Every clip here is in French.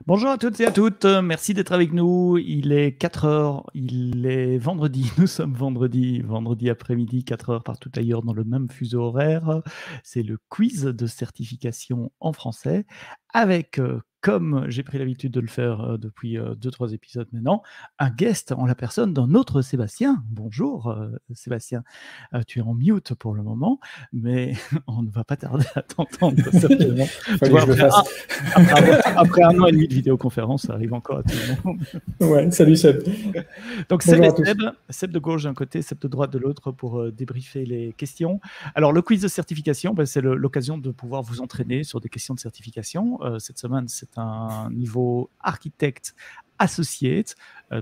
Bonjour à toutes et à toutes, merci d'être avec nous. Il est 4 heures, il est vendredi, nous sommes vendredi après-midi, 4 heures partout ailleurs dans le même fuseau horaire. C'est le quiz de certification en français avec, comme j'ai pris l'habitude de le faire depuis 2-3 épisodes maintenant, un guest en la personne d'un autre Sébastien. Bonjour Sébastien. Tu es en mute pour le moment, mais on ne va pas tarder à t'entendre certainement. Tu vois, après un an et demi de vidéoconférence, ça arrive encore à tout le monde. Ouais, salut Seb. Donc Seb et Seb de gauche d'un côté, Seb de droite de l'autre pour débriefer les questions. Alors le quiz de certification, c'est l'occasion de pouvoir vous entraîner sur des questions de certification. Cette semaine, c'est un niveau architecte associate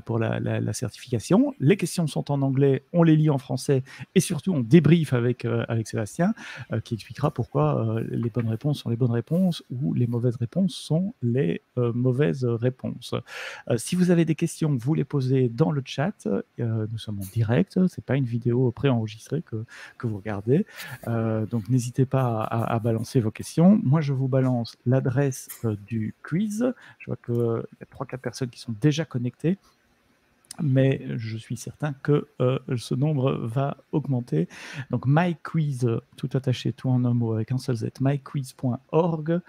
pour la certification. Les questions sont en anglais, on les lit en français et surtout on débriefe avec Sébastien qui expliquera pourquoi les bonnes réponses sont les bonnes réponses ou les mauvaises réponses sont les mauvaises réponses. Si vous avez des questions, vous les posez dans le chat. Nous sommes en direct, c'est pas une vidéo préenregistrée que vous regardez. Donc n'hésitez pas à balancer vos questions. Moi, je vous balance l'adresse du quiz. Je vois qu'il y a 3-4 personnes qui sont déjà connectées, mais je suis certain que ce nombre va augmenter. Donc myquiz, tout attaché, tout en un mot avec un seul Z, myquiz.org.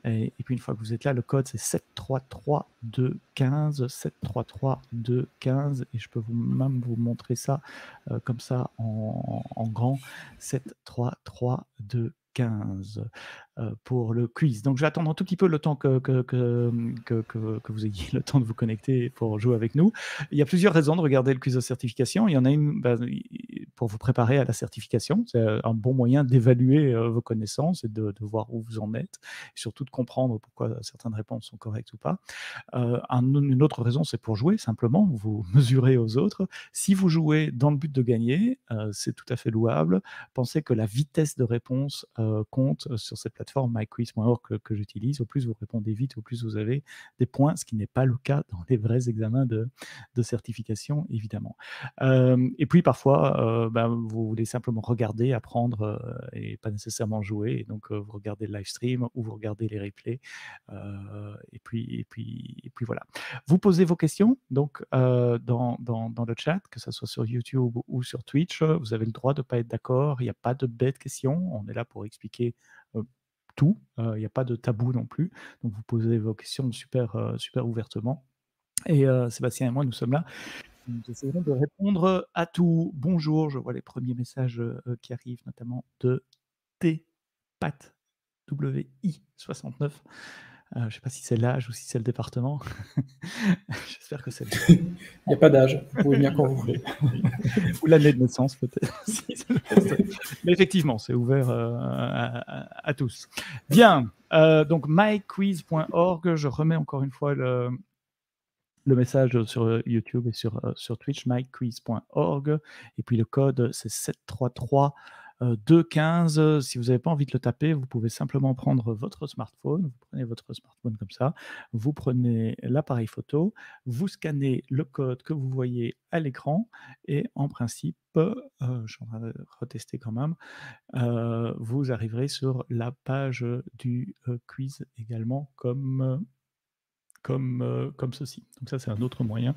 Et puis une fois que vous êtes là, le code c'est 733215, 733215, et je peux même vous montrer ça comme ça en grand, 733215 pour le quiz. Donc je vais attendre un tout petit peu le temps que vous ayez le temps de vous connecter pour jouer avec nous. Il y a plusieurs raisons de regarder le quiz de certification. Il y en a une pour vous préparer à la certification. C'est un bon moyen d'évaluer vos connaissances et de voir où vous en êtes, et surtout de comprendre pourquoi certaines réponses sont correctes ou pas. Une autre raison, c'est pour jouer, simplement, vous mesurez aux autres. Si vous jouez dans le but de gagner, c'est tout à fait louable. Pensez que la vitesse de réponse compte sur cette plateforme myquiz.org que j'utilise. Au plus vous répondez vite, au plus vous avez des points, ce qui n'est pas le cas dans les vrais examens de certification, évidemment. Et puis parfois, vous voulez simplement regarder, apprendre et pas nécessairement jouer. Et donc vous regardez le live stream ou vous regardez les replays. Et puis voilà. Vous posez vos questions donc dans le chat, que ce soit sur YouTube ou sur Twitch. Vous avez le droit de ne pas être d'accord. Il n'y a pas de bêtes questions. On est là pour expliquer tout. Il n'y a pas de tabou non plus. Donc vous posez vos questions super ouvertement. Et Sébastien et moi, nous sommes là. Nous essaierons de répondre à tout. Bonjour, je vois les premiers messages qui arrivent, notamment de Tpat WI69. Je ne sais pas si c'est l'âge ou si c'est le département. J'espère que c'est le Il n'y a pas d'âge, vous pouvez venir quand vous voulez. Ou l'année de naissance, peut-être. Mais effectivement, c'est ouvert à tous. Bien, donc myquiz.org, je remets encore une fois le message sur YouTube et sur Twitch, myquiz.org. Et puis le code, c'est 733215. Si vous n'avez pas envie de le taper, vous pouvez simplement prendre votre smartphone. Vous prenez votre smartphone comme ça, vous prenez l'appareil photo, vous scannez le code que vous voyez à l'écran et en principe, je suis en train de retester quand même, vous arriverez sur la page du quiz également comme ceci. Donc ça, c'est un autre moyen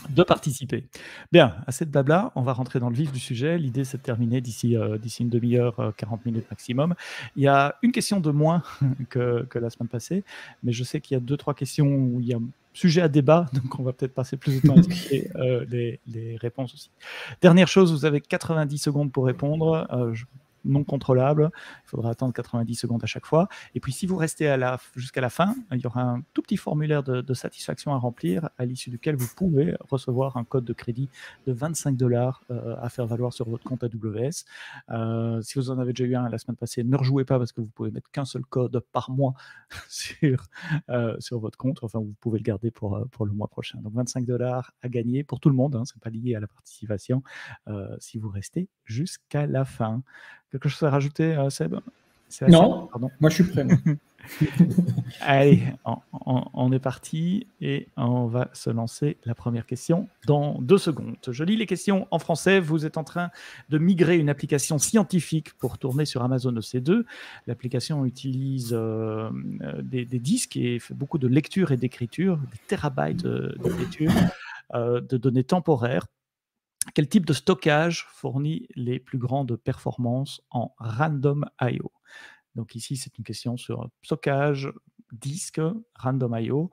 de participer. Bien, assez de blabla, on va rentrer dans le vif du sujet. L'idée, c'est de terminer d'ici une demi-heure, 40 minutes maximum. Il y a une question de moins que la semaine passée, mais je sais qu'il y a 2-3 questions où il y a sujet à débat, donc on va peut-être passer plus de temps à expliquer les réponses aussi. Dernière chose, vous avez 90 secondes pour répondre. Non contrôlable, il faudra attendre 90 secondes à chaque fois. Et puis si vous restez jusqu'à la fin, il y aura un tout petit formulaire de satisfaction à remplir, à l'issue duquel vous pouvez recevoir un code de crédit de $25 à faire valoir sur votre compte AWS. Si vous en avez déjà eu un la semaine passée, ne rejouez pas parce que vous pouvez mettre qu'un seul code par mois sur votre compte. Enfin, vous pouvez le garder pour le mois prochain. Donc $25 à gagner pour tout le monde, hein, c'est pas lié à la participation, si vous restez jusqu'à la fin. Quelque chose à rajouter, Seb? Non, moi je suis prêt. Allez, on est parti et on va se lancer la première question dans 2 secondes. Je lis les questions en français. Vous êtes en train de migrer une application scientifique pour tourner sur Amazon EC2. L'application utilise des disques et fait beaucoup de lecture et d'écriture, des térabytes d'écriture, de données temporaires. Quel type de stockage fournit les plus grandes performances en Random I/O? Donc ici, c'est une question sur stockage, disque, Random I/O.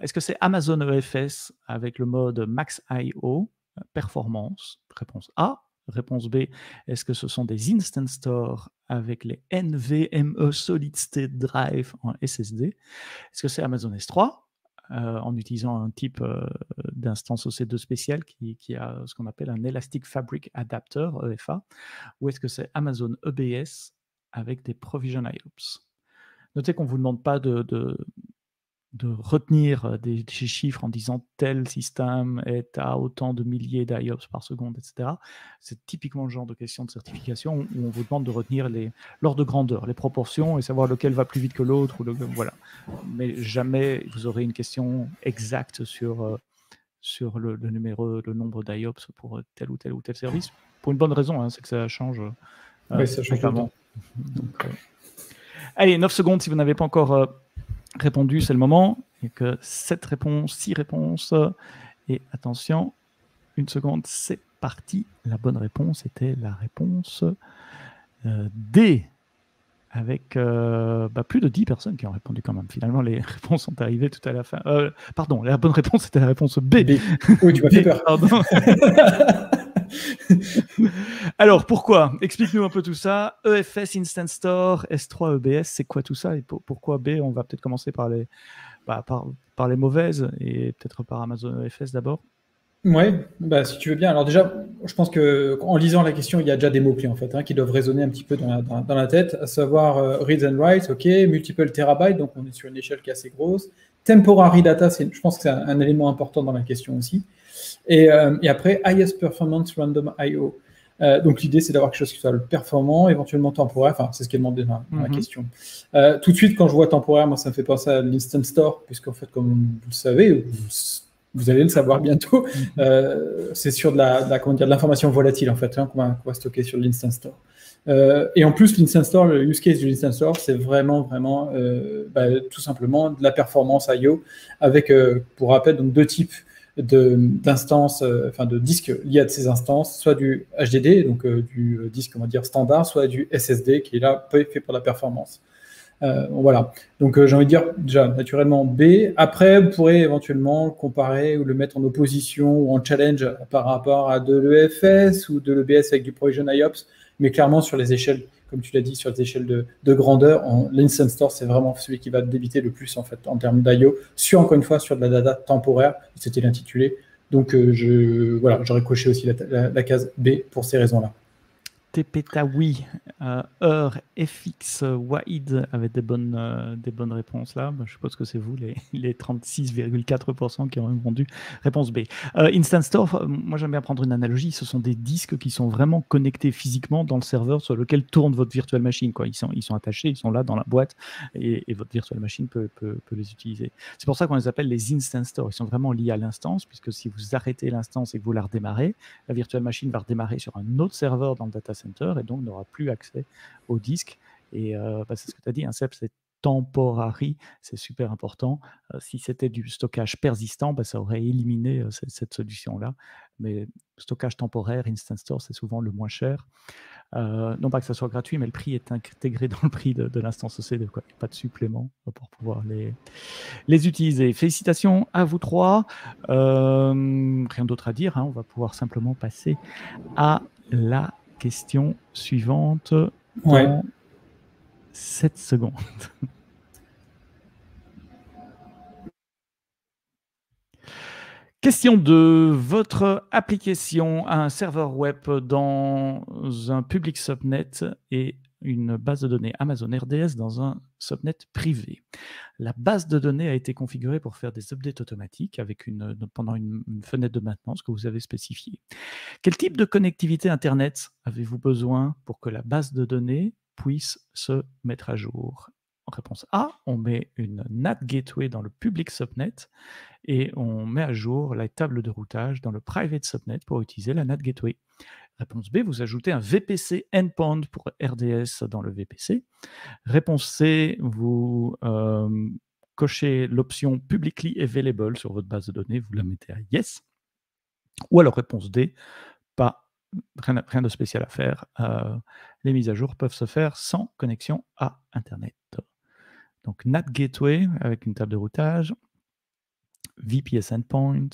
Est-ce que c'est Amazon EFS avec le mode Max I/O, performance? Réponse A. Réponse B, est-ce que ce sont des Instant Store avec les NVMe Solid State Drive en SSD? Est-ce que c'est Amazon S3 en utilisant un type d'instance OC2 spécial qui a ce qu'on appelle un Elastic Fabric Adapter, EFA? Ou est-ce que c'est Amazon EBS avec des Provision IOPS? Notez qu'on ne vous demande pas de retenir des chiffres en disant tel système est à autant de milliers d'IOPS par seconde, etc. C'est typiquement le genre de question de certification où on vous demande de retenir l'ordre de grandeur, les proportions et savoir lequel va plus vite que l'autre. Voilà. Mais jamais vous aurez une question exacte sur le numéro, le nombre d'IOPS pour tel ou tel service. Pour une bonne raison, c'est que ça change. Oui, ça change fréquemment. Donc, allez, 9 secondes si vous n'avez pas encore répondu, c'est le moment. Il n'y a que 7 réponses, 6 réponses. Et attention, 1 seconde, c'est parti. La bonne réponse était la réponse D, avec plus de 10 personnes qui ont répondu quand même. Finalement, les réponses sont arrivées tout à la fin. Pardon, la bonne réponse était la réponse B. Oui, tu m'as fait peur. Pardon. Alors, pourquoi? Explique-nous un peu tout ça. EFS, Instant Store, S3, EBS, c'est quoi tout ça? Et pourquoi B? On va peut-être commencer par les mauvaises et peut-être par Amazon EFS d'abord. Oui, si tu veux bien. Alors déjà, je pense qu'en lisant la question, il y a déjà des mots-clés en fait, qui doivent résonner un petit peu dans la tête, à savoir read and write, ok, multiple terabytes, donc on est sur une échelle qui est assez grosse. Temporary data, je pense que c'est un élément important dans la question aussi. Et après, highest performance random I/O. Donc l'idée, c'est d'avoir quelque chose qui soit performant, éventuellement temporaire. Enfin, c'est ce qui est demandé dans la question. Tout de suite, quand je vois temporaire, moi, ça me fait penser à l'Instant Store, puisqu'en fait, comme vous le savez, vous allez le savoir bientôt, c'est sur de l'information volatile, en fait, qu'on va stocker sur l'Instant Store. Et en plus, l'Instant Store, le use case de l'Instant Store, c'est vraiment tout simplement de la performance I/O avec, pour rappel, donc 2 types d'instances, de disques liés à ces instances, soit du HDD, donc du disque, on va dire, standard, soit du SSD, qui est là fait pour la performance. Voilà. Donc, j'ai envie de dire, déjà, naturellement, B. Après, vous pourrez éventuellement comparer ou le mettre en opposition ou en challenge par rapport à de l'EFS ou de l'EBS avec du Provision IOPS, mais clairement, sur les échelles, comme tu l'as dit, sur les échelles de grandeur, l'Instant Store, c'est vraiment celui qui va débiter le plus, en fait, en termes d'IO, encore une fois, sur de la data temporaire, c'était l'intitulé. Donc, j'aurais coché aussi la case B pour ces raisons-là. Tepetawi, FX, Wahid avait des bonnes réponses là. Je suppose que c'est vous, les 36,4% qui ont répondu. Réponse B. Instant Store, moi j'aime bien prendre une analogie. Ce sont des disques qui sont vraiment connectés physiquement dans le serveur sur lequel tourne votre virtual machine, quoi. Ils sont attachés, ils sont là dans la boîte et votre virtual machine peut les utiliser. C'est pour ça qu'on les appelle les Instant Store. Ils sont vraiment liés à l'instance, puisque si vous arrêtez l'instance et que vous la redémarrez, la virtual machine va redémarrer sur un autre serveur dans le data center et donc n'aura plus accès au disque. Et c'est ce que tu as dit, Seb, c'est temporary, c'est super important. Si c'était du stockage persistant, ça aurait éliminé cette solution-là. Mais stockage temporaire, Instant Store, c'est souvent le moins cher. Non pas que ça soit gratuit, mais le prix est intégré dans le prix de l'instance EC2, quoi. Pas de supplément pour pouvoir les utiliser. Félicitations à vous trois. Rien d'autre à dire, on va pouvoir simplement passer à la question suivante dans 7 secondes. Question 2. Votre application a un serveur web dans un public subnet et une base de données Amazon RDS dans un subnet privé. La base de données a été configurée pour faire des updates automatiques pendant une fenêtre de maintenance que vous avez spécifiée. Quel type de connectivité Internet avez-vous besoin pour que la base de données puisse se mettre à jour? Réponse A, on met une NAT gateway dans le public subnet et on met à jour la table de routage dans le private subnet pour utiliser la NAT gateway. Réponse B, vous ajoutez un VPC endpoint pour RDS dans le VPC. Réponse C, vous cochez l'option publicly available sur votre base de données, vous la mettez à yes. Ou alors réponse D, rien de spécial à faire. Les mises à jour peuvent se faire sans connexion à Internet. Donc NAT gateway avec une table de routage, VPS endpoint,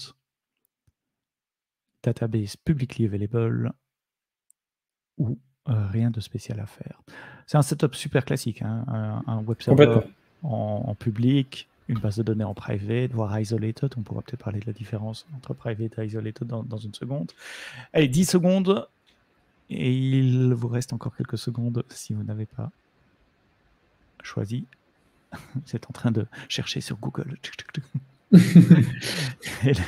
database publicly available ou rien de spécial à faire. C'est un setup super classique, hein, un web server en public, une base de données en private, voire isolated. On pourra peut-être parler de la différence entre private et isolated dans une seconde. Allez, 10 secondes. Et il vous reste encore quelques secondes si vous n'avez pas choisi. Vous êtes en train de chercher sur Google.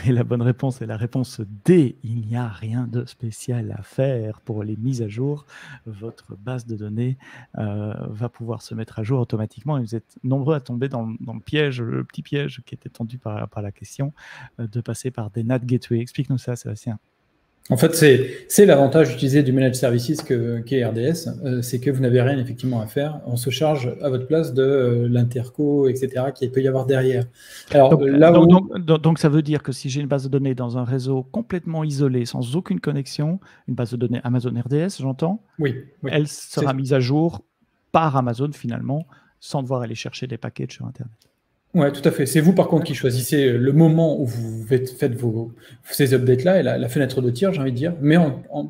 Et la bonne réponse est la réponse D. Il n'y a rien de spécial à faire pour les mises à jour. Votre base de données va pouvoir se mettre à jour automatiquement. Et vous êtes nombreux à tomber dans le piège, le petit piège qui était tendu par la question, de passer par des NAT gateway. Explique-nous ça, Sébastien. En fait, c'est l'avantage d'utiliser du Managed Services qu'est RDS, c'est que vous n'avez rien effectivement à faire. On se charge à votre place de l'interco, etc., qu'il peut y avoir derrière. Alors, donc, ça veut dire que si j'ai une base de données dans un réseau complètement isolé, sans aucune connexion, une base de données Amazon RDS, j'entends, oui, elle sera mise à jour par Amazon finalement, sans devoir aller chercher des packages sur Internet. Oui, tout à fait. C'est vous, par contre, qui choisissez le moment où vous faites ces updates-là et la fenêtre de tir, j'ai envie de dire. Mais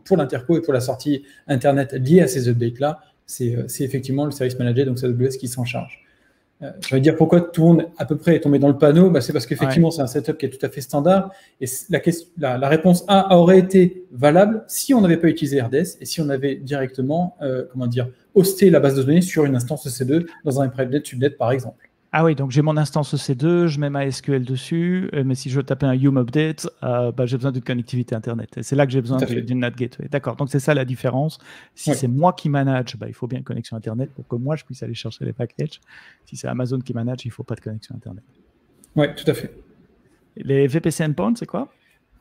pour l'interco et pour la sortie Internet liée à ces updates-là, c'est effectivement le service manager, donc c'est AWS qui s'en charge. Je vais dire pourquoi tout le monde à peu près est tombé dans le panneau, c'est parce qu'effectivement, c'est un setup qui est tout à fait standard. Et la réponse A aurait été valable si on n'avait pas utilisé RDS et si on avait directement hosté la base de données sur une instance EC2 dans un private subnet, par exemple. Ah oui, donc j'ai mon instance EC2, je mets ma SQL dessus, mais si je veux taper un Yum Update, j'ai besoin d'une connectivité Internet. Et c'est là que j'ai besoin d'une NAT gateway. D'accord, donc c'est ça la différence. Si c'est moi qui manage, il faut bien une connexion Internet pour que moi je puisse aller chercher les packages. Si c'est Amazon qui manage, il ne faut pas de connexion Internet. Oui, tout à fait. Les VPC endpoints, c'est quoi ?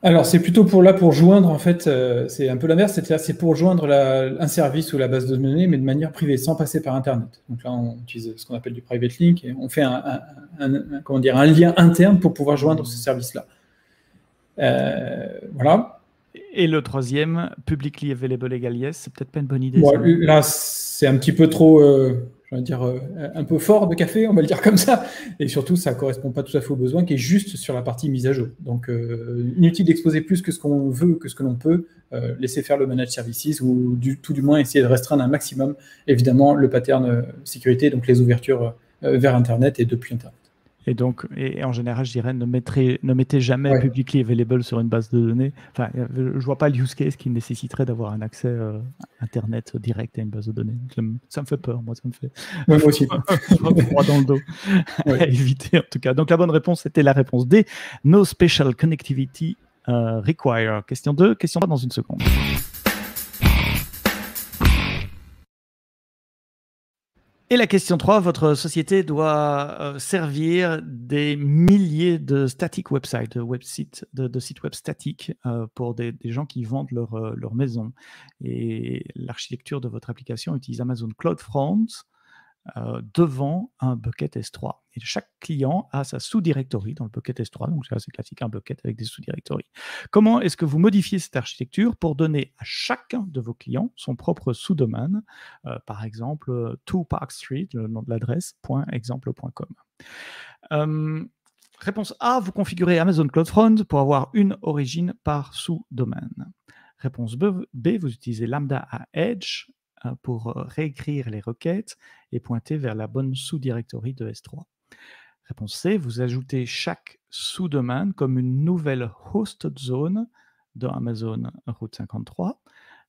Alors, c'est plutôt pour joindre, en fait, c'est un peu l'inverse, c'est-à-dire c'est pour joindre un service ou la base de données, mais de manière privée, sans passer par Internet. Donc là, on utilise ce qu'on appelle du private link et on fait un lien interne pour pouvoir joindre ce service-là. Voilà. Et le troisième, publicly available égale yes, c'est peut-être pas une bonne idée. Bon, là, c'est un petit peu trop, un peu fort de café, on va le dire comme ça. Et surtout, ça ne correspond pas tout à fait aux besoins, qui est juste sur la partie mise à jour. Donc, inutile d'exposer plus que ce qu'on veut, que ce que l'on peut, laisser faire le managed services ou tout du moins essayer de restreindre un maximum, évidemment, le pattern sécurité, donc les ouvertures vers Internet et depuis Internet. Et donc, en général, je dirais, ne mettez jamais publicly available sur une base de données. Enfin, je ne vois pas le use case qui nécessiterait d'avoir un accès Internet direct à une base de données. Ça me fait peur, moi, ça me fait moi aussi. froid dans le dos. À éviter, en tout cas. Donc, la bonne réponse, c'était la réponse D. No special connectivity require. Question 2, question 3 dans une seconde. Et la question 3, votre société doit servir des milliers de static websites, de sites web statiques pour des gens qui vendent leur maison. Et l'architecture de votre application utilise Amazon CloudFront devant un bucket S3. Et chaque client a sa sous-directory dans le bucket S3, donc c'est assez classique, un bucket avec des sous-directories. Comment est-ce que vous modifiez cette architecture pour donner à chacun de vos clients son propre sous-domaine, par exemple 2 Park Street, le nom de l'adresse, .exemple.com. Réponse A, vous configurez Amazon CloudFront pour avoir une origine par sous-domaine. Réponse B, vous utilisez Lambda à Edge pour réécrire les requêtes et pointer vers la bonne sous-directory de S3. Réponse C, vous ajoutez chaque sous-domaine comme une nouvelle hosted zone dans Amazon Route 53.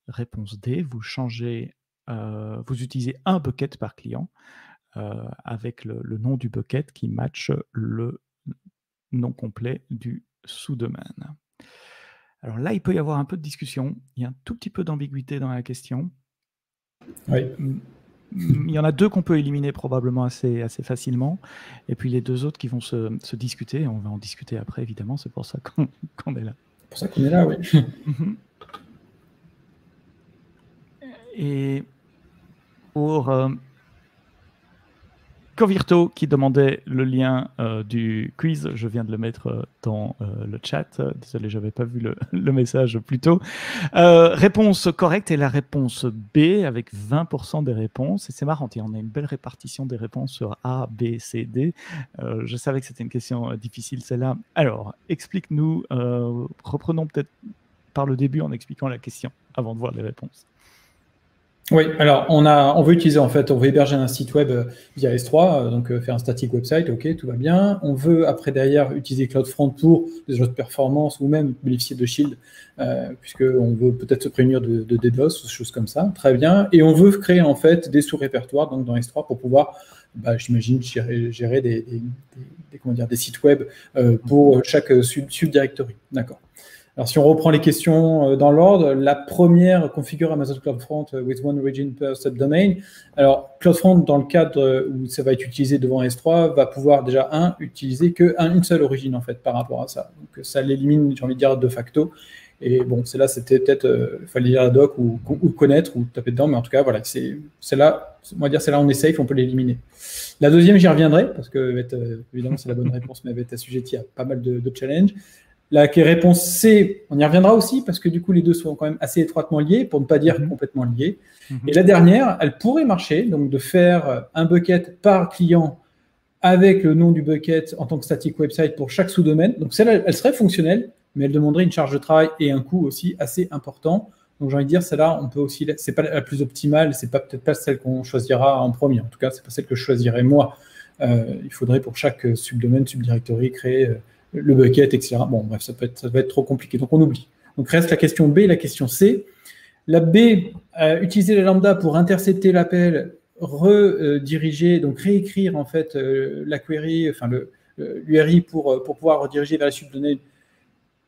Réponse D, vous utilisez un bucket par client avec le nom du bucket qui matche le nom complet du sous-domaine. Alors là, il peut y avoir un peu de discussion. Il y a un tout petit peu d'ambiguïté dans la question. Oui. il y en a 2 qu'on peut éliminer probablement assez facilement, et puis les 2 autres qui vont se discuter. On va en discuter après, évidemment, c'est pour ça qu'on est là. C'est pour ça qu'on est là, oui. Et pour Covirto qui demandait le lien du quiz, je viens de le mettre dans le chat. Désolé, je n'avais pas vu le message plus tôt. Réponse correcte est la réponse B avec 20% des réponses. Et c'est marrant, on a une belle répartition des réponses sur A, B, C, D. Je savais que c'était une question difficile, celle-là. Alors, explique-nous, reprenons peut-être par le début en expliquant la question avant de voir les réponses. Oui, alors on veut utiliser on veut héberger un site web via S3, donc faire un static website, ok, tout va bien. On veut après derrière utiliser CloudFront pour des autres performances ou même bénéficier de Shield, puisqu'on veut peut-être se prémunir de DDoS ou des choses comme ça, très bien. Et on veut créer en fait des sous-répertoires donc dans S3 pour pouvoir, j'imagine, gérer des sites web pour chaque subdirectory, d'accord. Alors, si on reprend les questions dans l'ordre, la première configure Amazon CloudFront with one region per subdomain. Alors, CloudFront, dans le cadre où ça va être utilisé devant S3, va pouvoir déjà, utiliser qu'une seule origine, en fait, par rapport à ça. Donc, ça l'élimine, j'ai envie de dire, de facto. Et bon, celle-là, c'était peut-être, il fallait lire la doc ou connaître ou taper dedans, mais en tout cas, voilà, celle-là, on va dire, celle-là, on est safe, on peut l'éliminer. La deuxième, j'y reviendrai, parce que, évidemment, c'est la bonne réponse, mais elle va être assujettie à pas mal de challenges. La réponse C, on y reviendra aussi, parce que du coup, les deux sont quand même assez étroitement liés, pour ne pas dire complètement liés. Et la dernière, elle pourrait marcher, donc de faire un bucket par client avec le nom du bucket en tant que static website pour chaque sous-domaine. Donc celle-là, elle serait fonctionnelle, mais elle demanderait une charge de travail et un coût aussi assez important. Donc j'ai envie de dire, celle-là, on peut aussi, c'est pas la plus optimale, c'est peut-être pas celle qu'on choisira en premier. En tout cas, c'est pas celle que je choisirais moi. Il faudrait pour chaque subdomaine, subdirectory, créer le bucket, etc. Bon, bref, ça va être trop compliqué. Donc, on oublie. Donc, reste la question B et la question C. La B, utiliser la lambda pour intercepter l'appel, rediriger, donc réécrire, en fait, la query, enfin, l'URI pour pouvoir rediriger vers la subdonnée.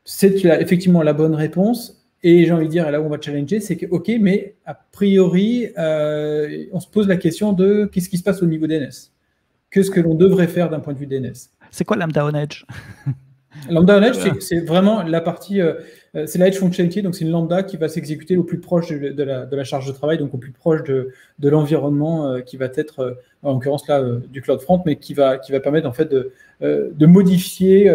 C'est effectivement la bonne réponse. Et j'ai envie de dire, là où on va challenger, c'est que, OK, mais a priori, on se pose la question de qu'est-ce qui se passe au niveau DNS? Qu'est-ce que l'on devrait faire d'un point de vue DNS? C'est quoi Lambda on Edge? Lambda on Edge, c'est vraiment la partie, c'est la Edge Functionality, donc c'est une lambda qui va s'exécuter au plus proche de la charge de travail, donc au plus proche de l'environnement qui va être, en l'occurrence là, du CloudFront, mais qui va permettre en fait de modifier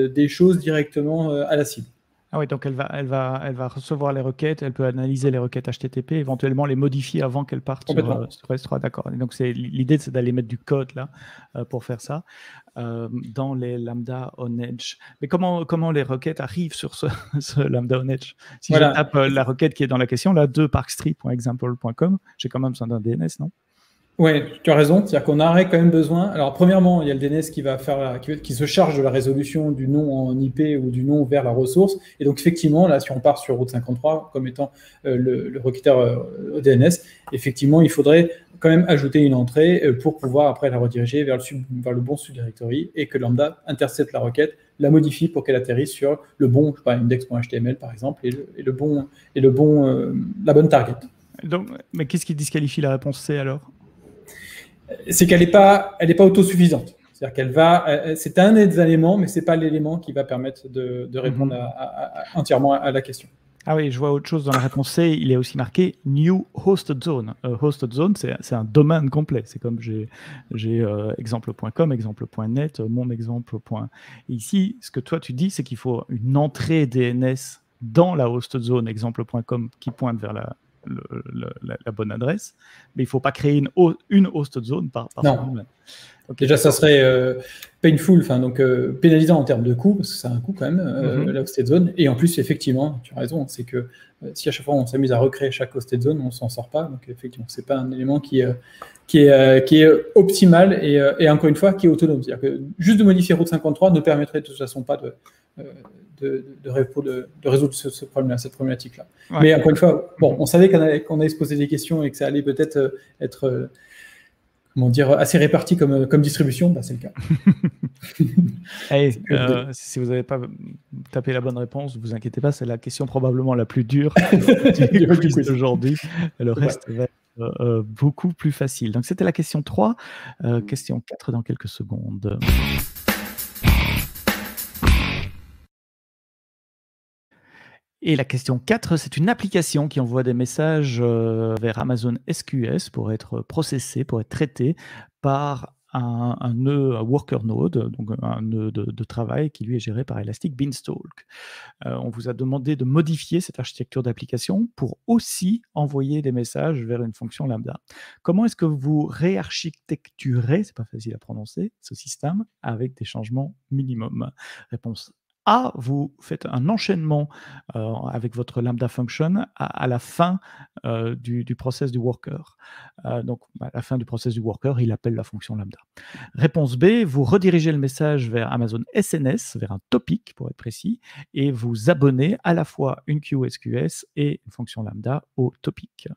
des choses directement à la cible. Ah oui, donc elle va recevoir les requêtes, elle peut analyser les requêtes HTTP, éventuellement les modifier avant qu'elles partent sur S3, d'accord. Et donc l'idée, c'est d'aller mettre du code là pour faire ça dans les Lambda on Edge. Mais comment les requêtes arrivent sur ce Lambda on Edge? Si je tape la requête qui est dans la question, là, 2parkstreet.example.com, j'ai quand même besoin d'un DNS, non? Oui, tu as raison. C'est-à-dire qu'on aurait quand même besoin. Alors, premièrement, il y a le DNS qui se charge de la résolution du nom en IP ou du nom vers la ressource. Et donc, effectivement, là, si on part sur Route 53 comme étant le requêteur DNS, effectivement, il faudrait quand même ajouter une entrée pour pouvoir après la rediriger vers le bon subdirectory et que Lambda intercepte la requête, la modifie pour qu'elle atterrisse sur le bon, je sais pas, index.html par exemple, et la bonne target. Donc, mais qu'est-ce qui disqualifie la réponse C alors? C'est qu'elle n'est pas autosuffisante. C'est-à-dire qu'elle c'est un des éléments, mais ce n'est pas l'élément qui va permettre de répondre entièrement à la question. Ah oui, je vois autre chose dans la réponse C. Il est aussi marqué New Hosted Zone. Hosted Zone, c'est un domaine complet. C'est comme j'ai exemple.com, exemple.net, mon exemple. Ici, ce que toi tu dis, c'est qu'il faut une entrée DNS dans la Hosted Zone, exemple.com, qui pointe vers la bonne adresse, mais il ne faut pas créer une hosted zone par non. Okay. Déjà, ça serait painful, donc pénalisant en termes de coût, parce que ça a un coût quand même, la hosted zone. Et en plus, effectivement, tu as raison, c'est que si à chaque fois on s'amuse à recréer chaque hosted zone, on ne s'en sort pas. Donc effectivement, ce n'est pas un élément qui est optimal et encore une fois, qui est autonome. C'est-à-dire que juste de modifier Route 53 ne permettrait de toute façon pas de résoudre ce problème-là, cette problématique-là. Ouais. Mais encore une fois, bon, on savait qu'on allait se poser des questions et que ça allait peut-être être assez réparti comme distribution, c'est le cas. Hey, si vous n'avez pas tapé la bonne réponse, ne vous inquiétez pas, c'est la question probablement la plus dure du quiz d'aujourd'hui. Le reste va beaucoup plus facile. Donc, c'était la question 3. Question 4 dans quelques secondes. Et la question 4, c'est une application qui envoie des messages vers Amazon SQS pour être processé, pour être traité par un nœud, un worker node, donc un nœud de travail qui lui est géré par Elastic Beanstalk. On vous a demandé de modifier cette architecture d'application pour aussi envoyer des messages vers une fonction lambda. Comment est-ce que vous réarchitecturez, c'est pas facile à prononcer, ce système avec des changements minimum? Réponse A, vous faites un enchaînement avec votre lambda function à la fin du process du worker. Donc, à la fin du process du worker, il appelle la fonction lambda. Réponse B, vous redirigez le message vers Amazon SNS, vers un topic pour être précis, et vous abonnez à la fois une queue SQS et une fonction lambda au topic.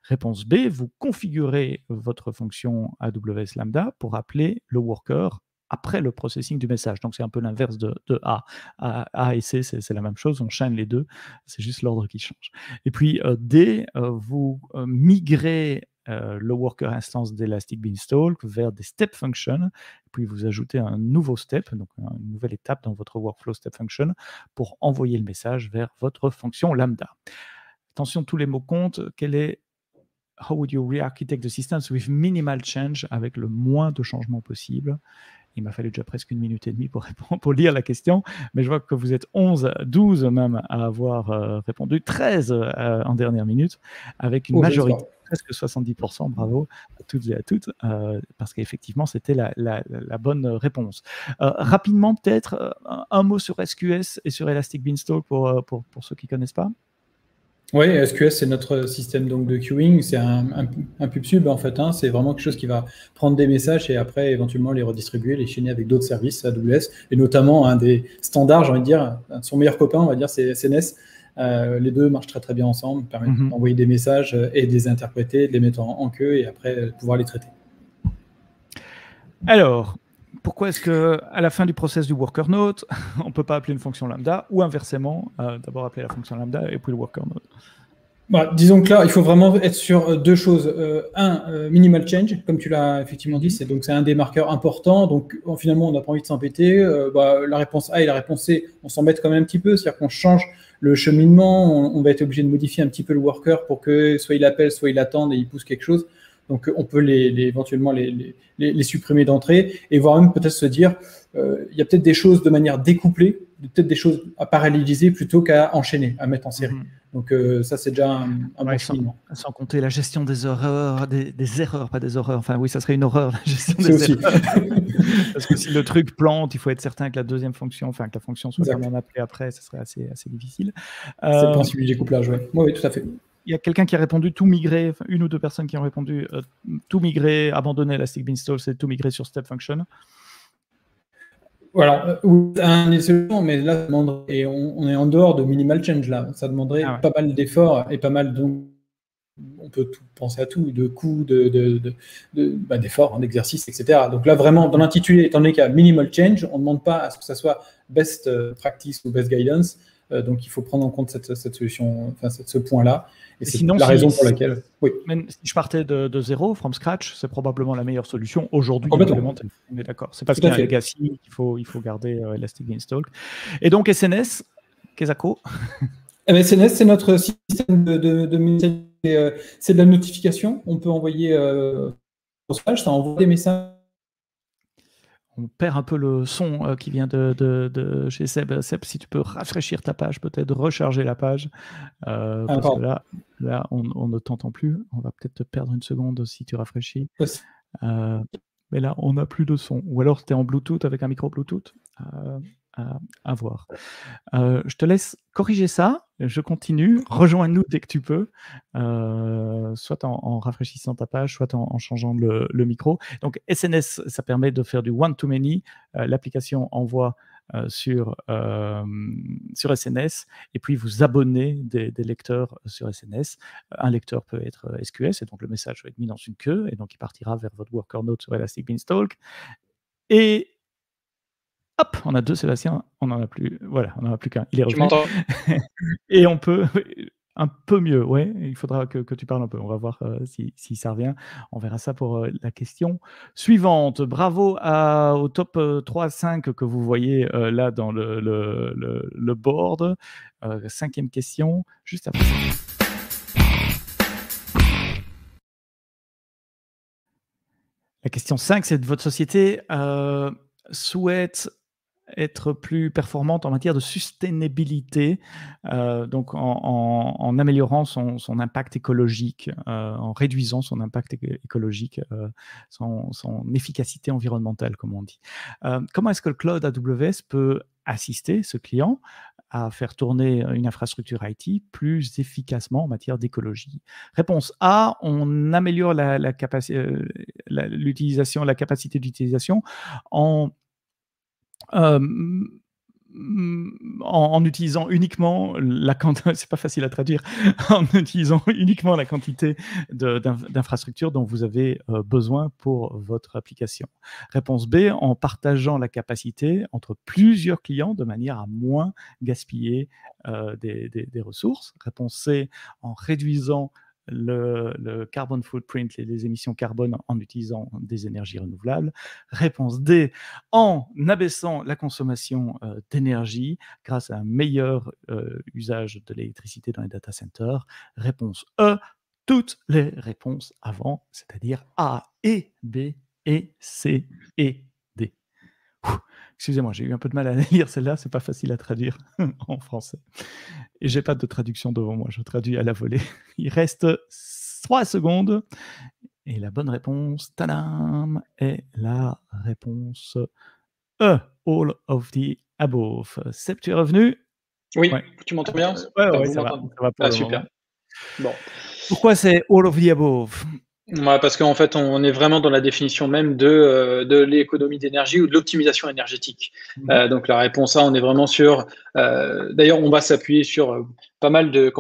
Réponse B, vous configurez votre fonction AWS lambda pour appeler le worker après le processing du message. Donc, c'est un peu l'inverse de A. A et C, c'est la même chose, on chaîne les deux, c'est juste l'ordre qui change. Et puis D, vous migrez le worker instance d'Elastic Beanstalk vers des step functions, puis vous ajoutez un nouveau step, donc une nouvelle étape dans votre workflow step function pour envoyer le message vers votre fonction lambda. Attention, tous les mots comptent. Quel est How would you re-architect the systems with minimal change, avec le moins de changements possible? Il m'a fallu déjà presque 1 minute et demie pour répondre, pour lire la question, mais je vois que vous êtes 11, 12 même à avoir répondu, 13 en dernière minute, avec une majorité, presque 70%, bravo à toutes et à toutes, parce qu'effectivement, c'était la bonne réponse. Rapidement, peut-être, un mot sur SQS et sur Elastic Beanstalk pour ceux qui ne connaissent pas. Oui, SQS, c'est notre système donc, de queuing. C'est un pub-sub, en fait. Hein. C'est vraiment quelque chose qui va prendre des messages et après, éventuellement, les redistribuer, les chaîner avec d'autres services AWS. Et notamment, un des standards, j'ai envie de dire, son meilleur copain, on va dire, c'est SNS. Les deux marchent très, très bien ensemble, permettent d'envoyer des messages et de les interpréter, de les mettre en queue et après, pouvoir les traiter. Alors, pourquoi est-ce qu'à la fin du process du worker node, on ne peut pas appeler une fonction lambda, ou inversement, d'abord appeler la fonction lambda et puis le worker node? Bah, disons que là, il faut vraiment être sur deux choses. Minimal change, comme tu l'as effectivement dit, c'est un des marqueurs importants. Donc, finalement, on n'a pas envie de s'embêter. La réponse A et la réponse C, on s'embête quand même un petit peu. C'est-à-dire qu'on change le cheminement, on va être obligé de modifier un petit peu le worker pour que soit il appelle, soit il attende et il pousse quelque chose. Donc, on peut éventuellement les supprimer d'entrée et voire même peut-être se dire, il y a peut-être des choses de manière découplée, peut-être des choses à paralléliser plutôt qu'à enchaîner, à mettre en série. Donc, ça, c'est déjà un bon cheminement. Sans compter la gestion des erreurs, des erreurs, pas des horreurs. Enfin, oui, ça serait une horreur, la gestion des erreurs. Parce que si le truc plante, il faut être certain que la deuxième fonction, enfin, que la fonction soit quand même appelée après, ça serait assez difficile. C'est le principe du découplage, oui. Oui, tout à fait. Il y a quelqu'un qui a répondu tout migrer, enfin, une ou deux personnes qui ont répondu tout migrer, abandonner Elastic Beanstalk, c'est tout migrer sur Step Function. Alors, un solution, mais là, ça demanderait, et on est en dehors de minimal change là. Ça demanderait pas mal d'efforts et pas mal de. On peut penser à tout, de coûts, d'efforts, d'exercices, etc. Donc là, vraiment, dans l'intitulé, étant donné qu'il y a minimal change, on ne demande pas à ce que ça soit best practice ou best guidance. Donc, il faut prendre en compte cette solution, enfin, ce point-là. Et c'est la raison pour laquelle. Oui. Même si je partais de zéro, from scratch, c'est probablement la meilleure solution aujourd'hui. On est d'accord. C'est parce qu'il y a un legacy qu'il faut garder Elastic Beanstalk. Et donc, SNS, Kezako? SNS, c'est notre système c'est de la notification. On peut envoyer ça envoie des messages. On perd un peu le son qui vient de chez Seb. Seb, si tu peux rafraîchir ta page, peut-être recharger la page. Parce que là on ne t'entend plus. On va peut-être te perdre une seconde si tu rafraîchis. Mais là, on n'a plus de son. Ou alors, tu es en Bluetooth avec un micro Bluetooth. À voir. Je te laisse corriger ça. Je continue. Rejoins-nous dès que tu peux, soit en rafraîchissant ta page, soit en changeant le micro. Donc, SNS, ça permet de faire du one-to-many. L'application envoie sur SNS et puis vous abonnez des lecteurs sur SNS. Un lecteur peut être SQS et donc le message va être mis dans une queue et donc il partira vers votre worker node sur Elastic Beanstalk. Et hop, on a deux Sébastien, on n'en a plus. Voilà, on n'en a plus qu'un. Il est revenu. Tu m'entends? Et on peut. Un peu mieux, ouais, il faudra que tu parles un peu. On va voir si ça revient. On verra ça pour la question suivante. Bravo au top 3-5 que vous voyez là dans le board. 5e question, juste après ça. La question 5, c'est de votre société souhaite être plus performante en matière de sustainabilité, donc en améliorant son impact écologique, en réduisant son impact écologique, son efficacité environnementale, comme on dit. Comment est-ce que le cloud AWS peut assister ce client à faire tourner une infrastructure IT plus efficacement en matière d'écologie? Réponse A, on améliore la capacité d'utilisation en en utilisant uniquement la quantité, c'est pas facile à traduire, en utilisant uniquement la quantité d'infrastructures dont vous avez besoin pour votre application. Réponse B, en partageant la capacité entre plusieurs clients de manière à moins gaspiller des ressources. Réponse C, en réduisant le carbon footprint, les émissions carbone en utilisant des énergies renouvelables. Réponse D, en abaissant la consommation d'énergie grâce à un meilleur usage de l'électricité dans les data centers. Réponse E, toutes les réponses avant, c'est-à-dire A et B et C et D. Excusez-moi, j'ai eu un peu de mal à lire celle-là, c'est pas facile à traduire en français. Et j'ai pas de traduction devant moi, je traduis à la volée. Il reste 3 secondes. Et la bonne réponse, tadam, est la réponse E, all of the above. Seb, tu es revenu? Oui, Ouais. tu m'entends bien? Ouais, Vous ça va m'entendez? pour le Super. moment. Bon. Pourquoi c'est all of the above? Ouais, parce qu'en fait, on est vraiment dans la définition même de l'économie d'énergie ou de l'optimisation énergétique. Donc la réponse A, on est vraiment sur. D'ailleurs, on va s'appuyer sur pas mal de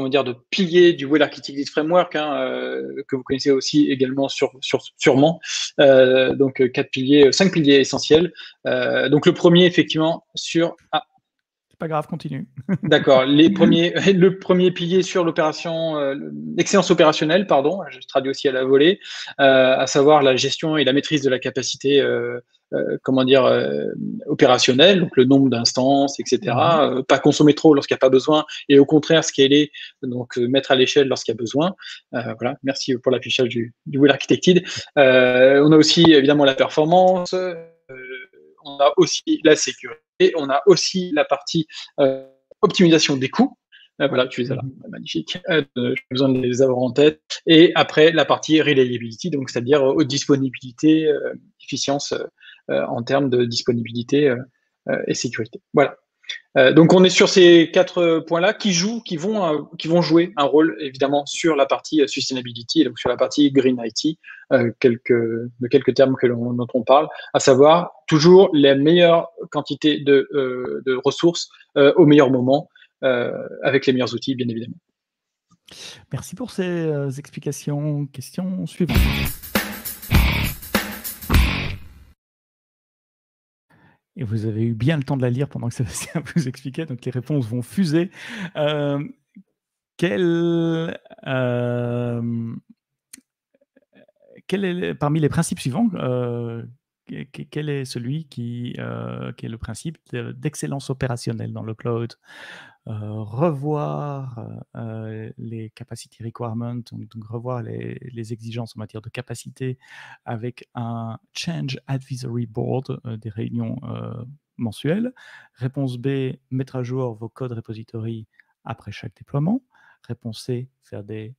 piliers du Well Architected Framework, que vous connaissez aussi également sûrement. Donc 5 piliers essentiels. Donc le premier, effectivement, sur. Ah, C'est pas grave, continue. d'accord. Le premier pilier sur l'excellence opérationnelle, pardon, je traduis aussi à la volée, à savoir la gestion et la maîtrise de la capacité, opérationnelle, donc le nombre d'instances, etc. Pas consommer trop lorsqu'il n'y a pas besoin, et au contraire scaler, donc mettre à l'échelle lorsqu'il y a besoin. Voilà. Merci pour l'affichage du Well Architected. On a aussi évidemment la performance. On a aussi la sécurité, on a aussi la partie optimisation des coûts. Voilà, tu les as là, magnifique. J'ai besoin de les avoir en tête. Et après, la partie reliability, donc c'est-à-dire haute disponibilité, efficience en termes de disponibilité et sécurité. Voilà. Donc on est sur ces 4 points-là qui vont jouer un rôle évidemment sur la partie sustainability, et donc sur la partie green IT, quelques termes dont on parle, à savoir toujours la meilleure quantité de ressources au meilleur moment, avec les meilleurs outils, bien évidemment. Merci pour ces explications. Question suivante. Et vous avez eu bien le temps de la lire pendant que Sébastien vous expliquait, donc les réponses vont fuser. Quel est, parmi les principes suivants, quel est celui qui est le principe d'excellence opérationnelle dans le cloud? Revoir les capacity requirements, donc revoir les exigences en matière de capacité avec un Change Advisory Board, des réunions mensuelles. Réponse B, mettre à jour vos codes repository après chaque déploiement. Réponse C, faire des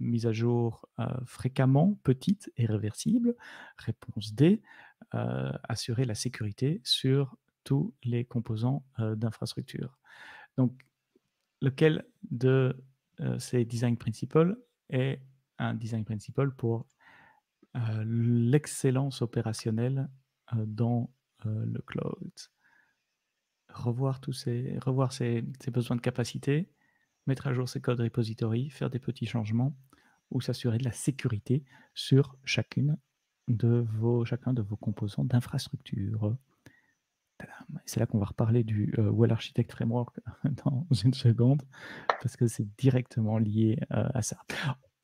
mises à jour fréquemment, petites et réversibles. Réponse D, assurer la sécurité sur tous les composants d'infrastructure. Donc, lequel de ces design principles est un design principle pour l'excellence opérationnelle dans le cloud? Revoir ses besoins de capacité, mettre à jour ses codes repository, faire des petits changements ou s'assurer de la sécurité sur chacun de vos composants d'infrastructure. C'est là qu'on va reparler du Well Architect Framework dans une seconde, parce que c'est directement lié à ça.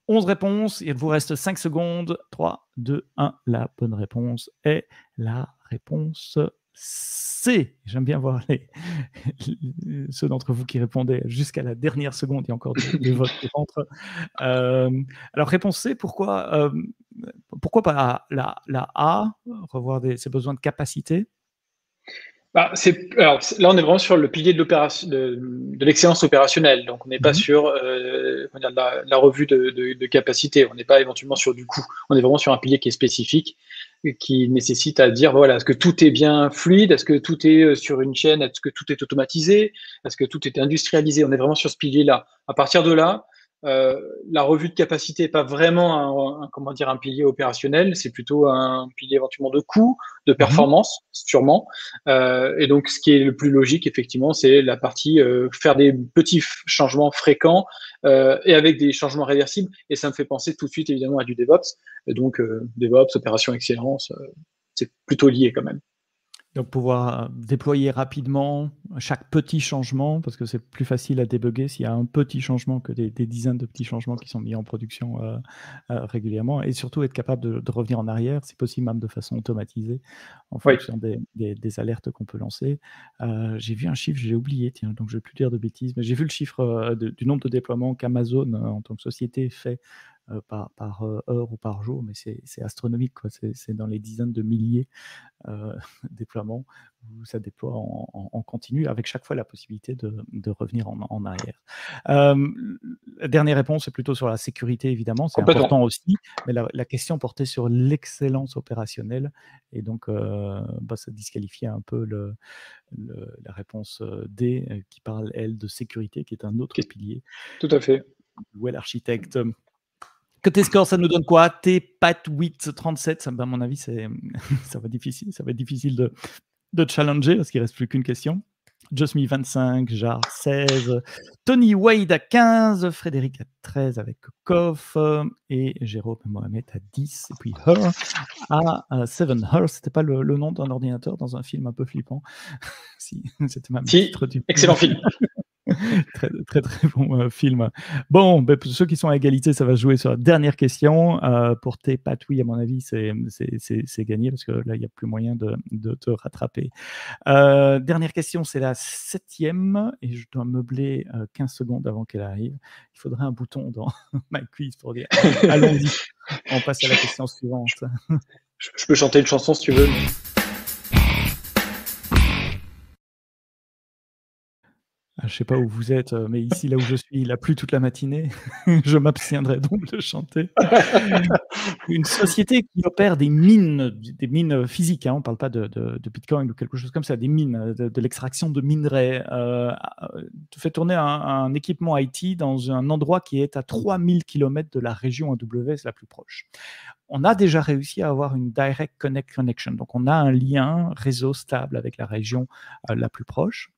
11 réponses, il vous reste 5 secondes. 3, 2, 1. La bonne réponse est la réponse C. J'aime bien voir ceux d'entre vous qui répondaient jusqu'à la dernière seconde. Il y a encore des votes qui rentrent. Alors, réponse C, pourquoi pas la A, revoir ces besoins de capacité? Alors, là, on est vraiment sur le pilier de l'excellence opérationnelle. Donc, on n'est pas sur la revue de capacité. On n'est pas éventuellement sur du coût. On est vraiment sur un pilier qui est spécifique, qui nécessite à dire, voilà, est-ce que tout est bien fluide? Est-ce que tout est sur une chaîne? Est-ce que tout est automatisé? Est-ce que tout est industrialisé? On est vraiment sur ce pilier-là. À partir de là, la revue de capacité n'est pas vraiment un pilier opérationnel, c'est plutôt un pilier éventuellement de coût, de performance, sûrement. Et donc, ce qui est le plus logique, effectivement, c'est la partie faire des petits changements fréquents et avec des changements réversibles. Et ça me fait penser tout de suite, évidemment, à du DevOps. Et donc, DevOps, opération excellence, c'est plutôt lié quand même. Donc, pouvoir déployer rapidement chaque petit changement, parce que c'est plus facile à débugger s'il y a un petit changement que des dizaines de petits changements qui sont mis en production régulièrement, et surtout être capable de revenir en arrière, si possible même de façon automatisée, en fonction des alertes qu'on peut lancer. J'ai vu un chiffre, j'ai oublié, tiens, donc je ne vais plus dire de bêtises, mais j'ai vu le chiffre du nombre de déploiements qu'Amazon, en tant que société, fait par heure ou par jour, mais c'est astronomique, quoi. C'est dans les dizaines de milliers déploiements où ça déploie en continu, avec chaque fois la possibilité de revenir en arrière. La dernière réponse est plutôt sur la sécurité, évidemment, c'est important aussi, mais la question portait sur l'excellence opérationnelle, et donc ça disqualifiait un peu la réponse D, qui parle, elle, de sécurité, qui est un autre pilier. Tout à fait. Well Architect. Côté score, ça nous donne quoi? Pat837, à mon avis, ça va être difficile de challenger, parce qu'il ne reste plus qu'une question. Just Me 25, Jar 16, Tony Wade à 15, Frédéric à 13 avec Koff, et Jérôme Mohamed à 10, et puis Her à 7. Her, c'était pas le nom d'un ordinateur dans un film un peu flippant. Si, c'était même le titre du excellent film. Très, très, très bon film. Bon, pour ceux qui sont à égalité, ça va se jouer sur la dernière question. Pour tes patouilles, à mon avis, c'est gagné, parce que là, il n'y a plus moyen de te rattraper. Dernière question, c'est la 7e, et je dois meubler 15 secondes avant qu'elle arrive. Il faudrait un bouton dans My Quiz pour dire allons-y, on passe à la question suivante. Je peux chanter une chanson si tu veux. Je ne sais pas où vous êtes, mais ici, là où je suis, il a plu toute la matinée. Je m'abstiendrai donc de chanter. Une société qui opère des mines physiques, hein, on ne parle pas de Bitcoin ou quelque chose comme ça, des mines, de l'extraction de minerais, fait tourner un équipement IT dans un endroit qui est à 3000 km de la région AWS la plus proche. On a déjà réussi à avoir une Direct Connect Connection, donc on a un lien réseau stable avec la région la plus proche.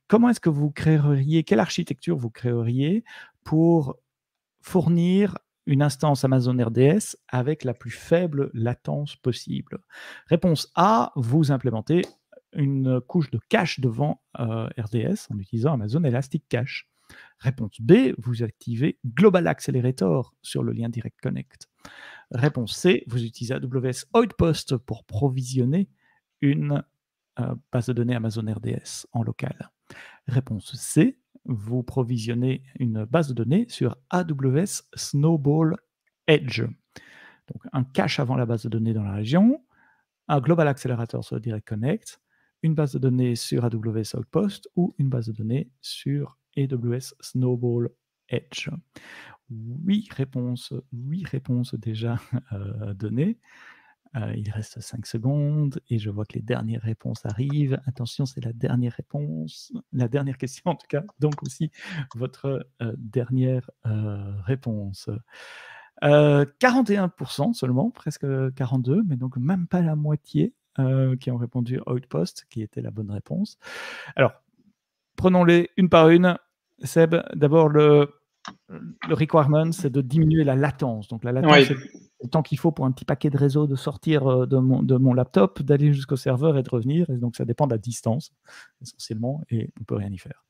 Comment est-ce que vous créeriez, quelle architecture vous créeriez pour fournir une instance Amazon RDS avec la plus faible latence possible? Réponse A, vous implémentez une couche de cache devant RDS en utilisant Amazon Elastic Cache. Réponse B, vous activez Global Accelerator sur le lien Direct Connect. Réponse C, vous utilisez AWS Outpost pour provisionner une base de données Amazon RDS en local. Réponse C, vous provisionnez une base de données sur AWS Snowball Edge. Donc un cache avant la base de données dans la région, un Global Accelerator sur Direct Connect, une base de données sur AWS Outpost ou une base de données sur AWS Snowball Edge. 8 réponses déjà données. Il reste 5 secondes et je vois que les dernières réponses arrivent. Attention, c'est la dernière réponse, la dernière question en tout cas, donc aussi votre dernière réponse. 41% seulement, presque 42%, mais donc même pas la moitié qui ont répondu Outpost, qui était la bonne réponse. Alors, prenons-les une par une. Seb, d'abord le requirement, c'est de diminuer la latence. Donc la latence, c'est le temps qu'il faut pour un petit paquet de réseau de sortir de mon laptop, d'aller jusqu'au serveur et de revenir. Et donc, ça dépend de la distance, essentiellement, et on ne peut rien y faire.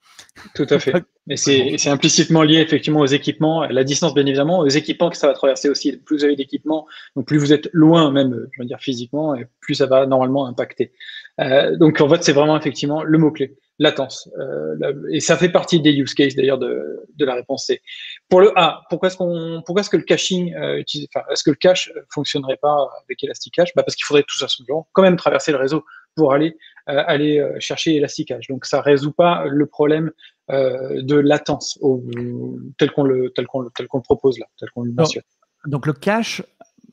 Tout à fait. Mais c'est implicitement lié effectivement aux équipements, la distance bien évidemment, aux équipements que ça va traverser aussi. Plus vous avez d'équipements, donc plus vous êtes loin même, je veux dire physiquement, et plus ça va normalement impacter. Donc en fait, c'est vraiment effectivement le mot-clé, latence. Et ça fait partie des use cases d'ailleurs de la réponse C. Pour le A, pourquoi est-ce que le caching est-ce que le cache fonctionnerait pas avec Elasticache? Parce qu'il faudrait tout simplement quand même traverser le réseau pour aller chercher Elasticache. Donc ça résout pas le problème de latence tel qu'on le propose là, tel qu'on le mentionne. Donc le cache,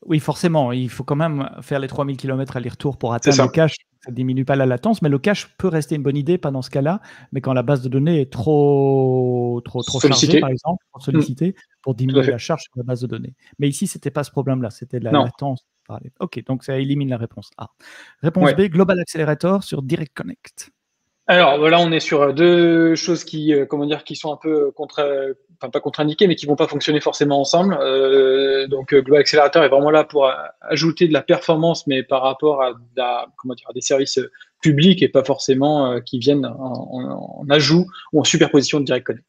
oui, forcément, il faut quand même faire les 3000 km aller-retour pour atteindre le cache. Ça ne diminue pas la latence, mais le cache peut rester une bonne idée, pas dans ce cas-là, mais quand la base de données est trop chargée, par exemple, trop sollicitée, pour diminuer la charge sur la base de données. Mais ici, ce n'était pas ce problème-là, c'était de la latence. Ok, donc ça élimine la réponse A. Réponse B, Global Accelerator sur Direct Connect. Alors voilà, on est sur deux choses qui sont un peu pas contre-indiquées, mais qui vont pas fonctionner forcément ensemble. Donc Global Accelerator est vraiment là pour ajouter de la performance, mais par rapport à des services publics et pas forcément qui viennent en ajout ou en superposition de Direct Connect.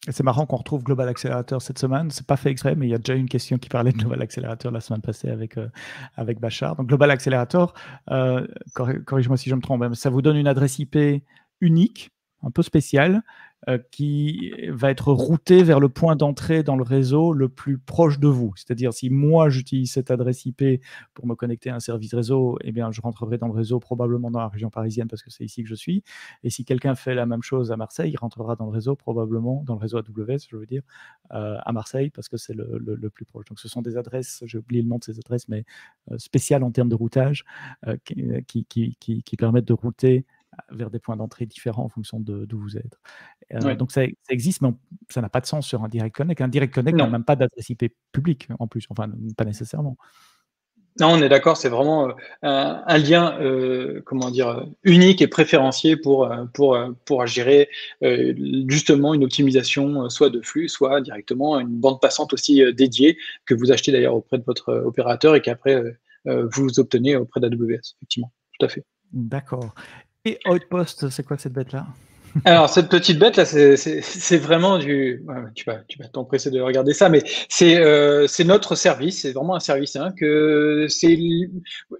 C'est marrant qu'on retrouve Global Accelerator cette semaine. C'est pas fait exprès, mais il y a déjà une question qui parlait de Global Accelerator la semaine passée avec Bachar. Donc Global Accelerator, corrige-moi si je me trompe, mais ça vous donne une adresse IP unique, un peu spéciale, qui va être routée vers le point d'entrée dans le réseau le plus proche de vous. C'est-à-dire, si moi j'utilise cette adresse IP pour me connecter à un service réseau, eh bien, je rentrerai dans le réseau probablement dans la région parisienne parce que c'est ici que je suis. Et si quelqu'un fait la même chose à Marseille, il rentrera dans le réseau probablement, dans le réseau AWS, je veux dire, à Marseille parce que c'est le plus proche. Donc, ce sont des adresses, j'ai oublié le nom de ces adresses, mais spéciales en termes de routage qui permettent de router vers des points d'entrée différents en fonction d'où vous êtes. Donc ça existe, mais ça n'a pas de sens sur un Direct Connect. Un Direct Connect n'a même pas d'adresse IP publique en plus, enfin pas nécessairement. Non, on est d'accord, c'est vraiment un lien unique et préférencié pour gérer justement une optimisation soit de flux, soit directement une bande passante aussi dédiée que vous achetez d'ailleurs auprès de votre opérateur et qu'après vous obtenez auprès d'AWS, effectivement, tout à fait. D'accord. Et Outpost, c'est quoi cette bête-là? Alors, cette petite bête là, c'est vraiment tu vas t'empresser de regarder ça, mais c'est notre service, c'est vraiment un service et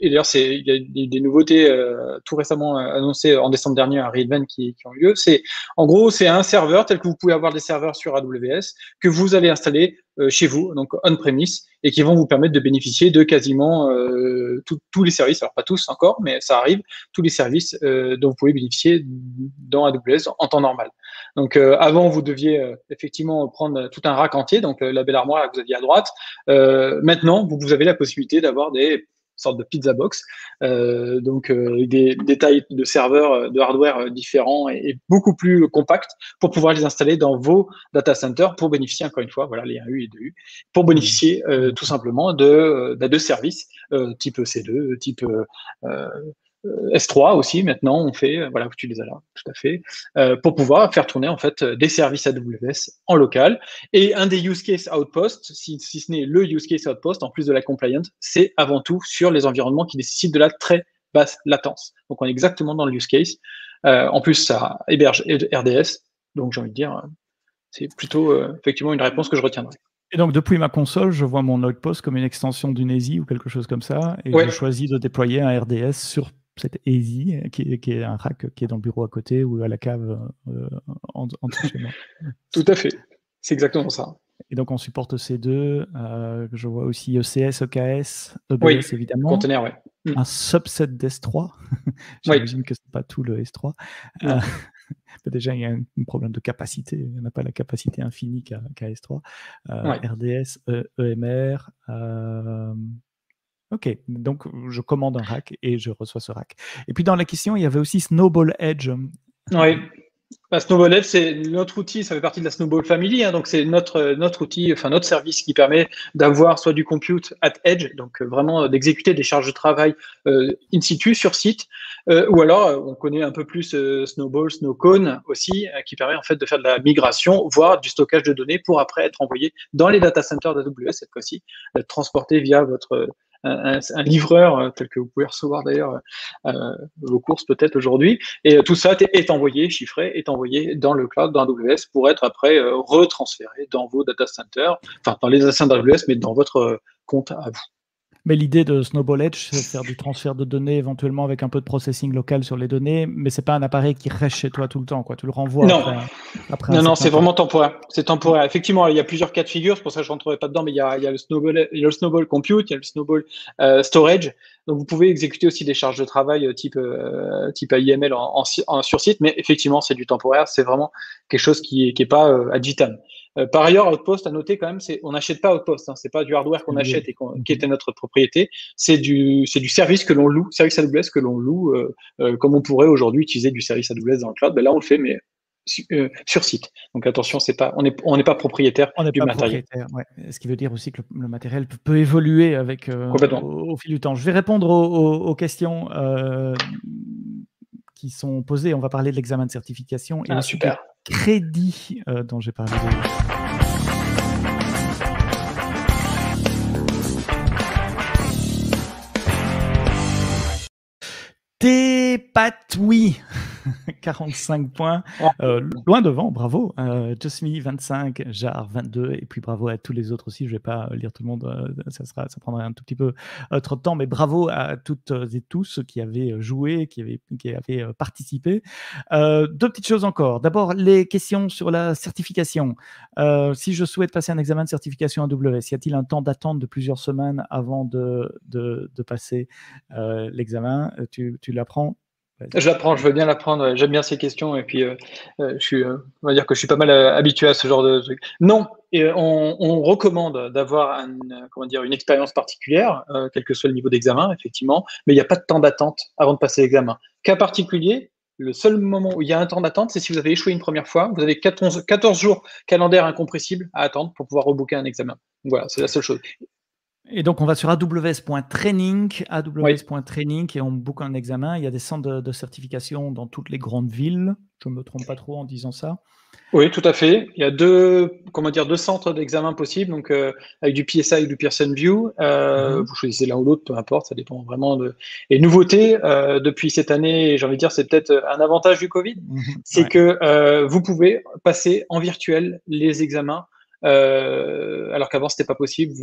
d'ailleurs il y a des nouveautés tout récemment annoncées en décembre dernier à re:Invent qui ont eu lieu. En gros, c'est un serveur tel que vous pouvez avoir des serveurs sur AWS que vous allez installer chez vous, donc on-premise, et qui vont vous permettre de bénéficier de quasiment tous les services, alors pas tous encore, mais ça arrive, tous les services dont vous pouvez bénéficier dans AWS en temps normal. Donc avant, vous deviez effectivement prendre tout un rack entier, donc la belle armoire que vous aviez à droite. Maintenant, vous avez la possibilité d'avoir des sortes de pizza box, des tailles de serveurs, de hardware différents et beaucoup plus compacts pour pouvoir les installer dans vos data centers pour bénéficier, encore une fois, voilà, les 1U et 2U, pour bénéficier tout simplement de services type EC2, type S3 aussi, maintenant, on fait, voilà, tu les as là, tout à fait, pour pouvoir faire tourner, en fait, des services AWS en local. Et un des use case Outpost, si ce n'est le use case Outpost, en plus de la compliance, c'est avant tout sur les environnements qui nécessitent de la très basse latence. Donc, on est exactement dans le use case. En plus, ça héberge RDS. Donc, j'ai envie de dire, c'est plutôt, effectivement, une réponse que je retiendrai. Et donc, depuis ma console, je vois mon Outpost comme une extension d'une ASI ou quelque chose comme ça. Et je choisis de déployer un RDS sur cette ASI, qui est un rack qui est dans le bureau à côté ou à la cave en dessous chez moi. Tout à fait. C'est exactement ça. Et donc, on supporte C2. Je vois aussi ECS, EKS, EBS, évidemment. Container, ouais. Un subset d'S3. J'imagine que ce n'est pas tout le S3. Déjà, il y a un problème de capacité. Il n'y en a pas la capacité infinie qu'à S3. RDS, EMR. Ok, donc je commande un rack et je reçois ce rack. Et puis dans la question, il y avait aussi Snowball Edge. Oui. Snowball Edge, c'est notre outil, ça fait partie de la Snowball Family, donc c'est notre outil, enfin notre service qui permet d'avoir soit du compute at edge, donc vraiment d'exécuter des charges de travail in situ, sur site, ou alors on connaît un peu plus Snowball, Snowcone aussi, qui permet en fait de faire de la migration, voire du stockage de données pour après être envoyé dans les data centers d'AWS cette fois-ci, transporté via votre un livreur tel que vous pouvez recevoir d'ailleurs vos courses peut-être aujourd'hui. Et tout ça est envoyé, chiffré, est envoyé dans le cloud, dans AWS, pour être après retransféré dans vos data centers, enfin dans les data centers AWS, mais dans votre compte à vous. Mais l'idée de Snowball Edge, c'est de faire du transfert de données éventuellement avec un peu de processing local sur les données, mais c'est pas un appareil qui reste chez toi tout le temps, quoi. Tu le renvoies Non. après Non, c'est vraiment temporaire. C'est temporaire. Effectivement, il y a plusieurs cas de figure, c'est pour ça que je ne rentrerai pas dedans, mais il y a le Snowball Compute, il y a le Snowball Storage. Donc, vous pouvez exécuter aussi des charges de travail type AIML sur site, mais effectivement, c'est du temporaire. C'est vraiment quelque chose qui est pas ad vitam. Par ailleurs, Outpost, à noter quand même, on n'achète pas Outpost, c'est pas du hardware qu'on achète et qui était notre propriété, c'est du service que l'on loue, service AWS que l'on loue, comme on pourrait aujourd'hui utiliser du service AWS dans le cloud. Ben là, on le fait, mais sur site. Donc attention, on n'est pas propriétaire du matériel. Ouais. Ce qui veut dire aussi que le matériel peut évoluer avec au fil du temps. Je vais répondre aux questions qui sont posées. On va parler de l'examen de certification et aussi super. des crédits dont j'ai parlé. Tépatoui 45 points, loin devant, bravo. Jusmi 25, Jar 22, et puis bravo à tous les autres aussi. Je ne vais pas lire tout le monde, ça prendrait un tout petit peu trop de temps, mais bravo à toutes et tous qui avaient joué, qui avaient participé. Deux petites choses encore. D'abord, les questions sur la certification. Si je souhaite passer un examen de certification AWS, y a-t-il un temps d'attente de plusieurs semaines avant de passer l'examen? Tu l'apprends? Je l'apprends, je veux bien l'apprendre. J'aime bien ces questions et puis on va dire que je suis pas mal habitué à ce genre de trucs. Non, et on recommande d'avoir une expérience particulière, quel que soit le niveau d'examen, effectivement, mais il n'y a pas de temps d'attente avant de passer l'examen. Cas particulier, le seul moment où il y a un temps d'attente, c'est si vous avez échoué une première fois. Vous avez 14 jours calendaire incompressible à attendre pour pouvoir rebooker un examen. Donc voilà, c'est la seule chose. Et donc, on va sur aws.training, et on book un examen. Il y a des centres de certification dans toutes les grandes villes. Je ne me trompe pas trop en disant ça. Oui, tout à fait. Il y a deux centres d'examen possibles, donc avec du PSI et du Pearson View. Vous choisissez l'un ou l'autre, peu importe, ça dépend vraiment de. Et nouveauté depuis cette année, j'ai envie de dire, c'est peut-être un avantage du Covid, c'est que vous pouvez passer en virtuel les examens. Alors qu'avant c'était pas possible.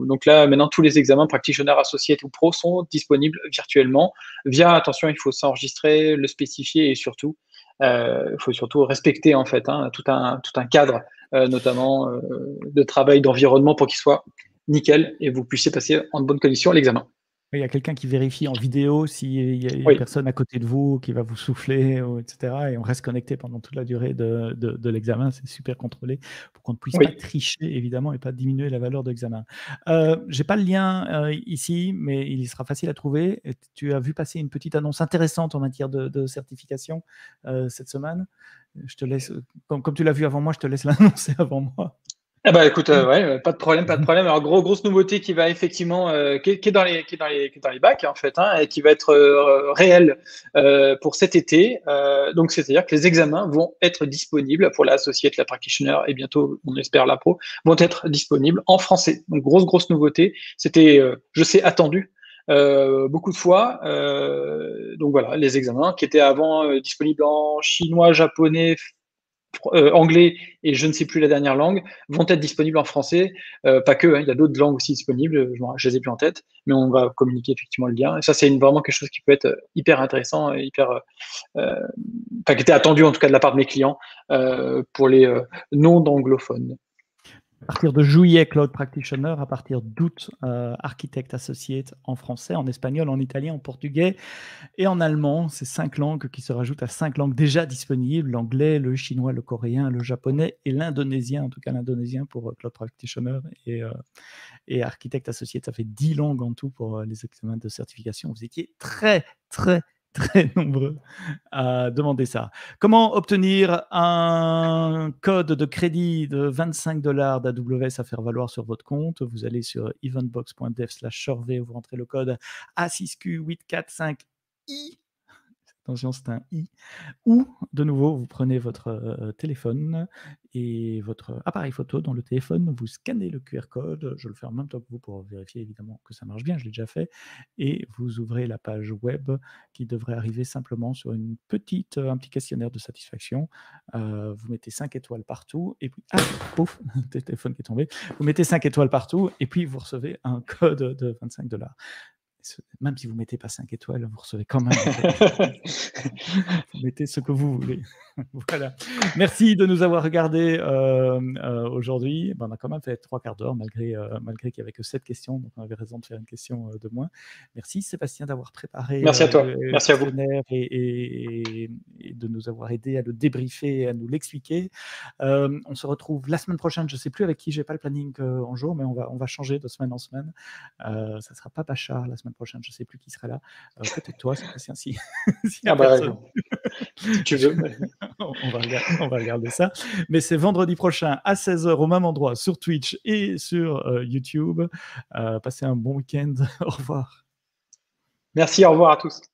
Donc là maintenant tous les examens practitioner, associate ou pro sont disponibles virtuellement via, attention, il faut s'enregistrer, le spécifier et surtout il faut surtout respecter en fait tout un cadre notamment de travail, d'environnement pour qu'il soit nickel et vous puissiez passer en bonne condition l'examen. Il y a quelqu'un qui vérifie en vidéo s'il y a une personne à côté de vous qui va vous souffler, etc. Et on reste connecté pendant toute la durée de l'examen. C'est super contrôlé pour qu'on ne puisse pas tricher, évidemment, et pas diminuer la valeur de l'examen. Je n'ai pas le lien ici, mais il sera facile à trouver. Et tu as vu passer une petite annonce intéressante en matière de certification cette semaine. Je te laisse, comme tu l'as vu avant moi, je te laisse l'annoncer avant moi. Eh ben, écoute, pas de problème. Alors, grosse nouveauté qui va effectivement, qui est dans les bacs, en fait, et qui va être réelle pour cet été. Donc, c'est-à-dire que les examens vont être disponibles pour l'associate, la practitioner et bientôt, on espère, la pro, vont être disponibles en français. Donc, grosse nouveauté. C'était, je sais, attendu. Beaucoup de fois. Donc voilà, les examens qui étaient avant disponibles en chinois, japonais, anglais et je ne sais plus la dernière langue, vont être disponibles en français. Pas que, il y a d'autres langues aussi disponibles, je les ai plus en tête, mais on va communiquer effectivement le lien. Et ça, c'est vraiment quelque chose qui peut être hyper intéressant et qui était attendu en tout cas de la part de mes clients pour les non-anglophones. À partir de juillet, Cloud Practitioner, à partir d'août, Architect Associate en français, en espagnol, en italien, en portugais et en allemand. C'est 5 langues qui se rajoutent à 5 langues déjà disponibles, l'anglais, le chinois, le coréen, le japonais et l'indonésien, en tout cas l'indonésien pour Cloud Practitioner et Architect Associate. Ça fait 10 langues en tout pour les examens de certification. Vous étiez très, très, très nombreux à demander ça. Comment obtenir un code de crédit de 25 $ d'AWS à faire valoir sur votre compte? Vous allez sur eventbox.dev/survey, vous rentrez le code A6Q845I. Attention, c'est un I. Ou, de nouveau, vous prenez votre téléphone et votre appareil photo dans le téléphone, vous scannez le QR code, je le fais en même temps que vous pour vérifier évidemment que ça marche bien, je l'ai déjà fait, et vous ouvrez la page web qui devrait arriver simplement sur un petit questionnaire de satisfaction. Vous mettez 5 étoiles partout, et puis, pouf, le téléphone qui est tombé, vous mettez 5 étoiles partout, et puis vous recevez un code de 25 $. Même si vous ne mettez pas 5 étoiles, vous recevez quand même. Vous mettez ce que vous voulez. Voilà. Merci de nous avoir regardés aujourd'hui. On a quand même fait 3 quarts d'heure, malgré qu'il n'y avait que 7 questions. Donc, on avait raison de faire une question de moins. Merci, Sébastien, d'avoir préparé Merci à toi. Merci à vous. Et de nous avoir aidé à le débriefer, à nous l'expliquer. On se retrouve la semaine prochaine. Je ne sais plus avec qui, je n'ai pas le planning en jour, mais on va changer de semaine en semaine. Ça ne sera pas Bachar la semaine prochaine. Je ne sais plus qui sera là. Peut-être toi, Sébastien, si tu veux. On va regarder ça. Mais c'est vendredi prochain à 16h au même endroit sur Twitch et sur YouTube. Passez un bon week-end. Au revoir. Merci, au revoir à tous.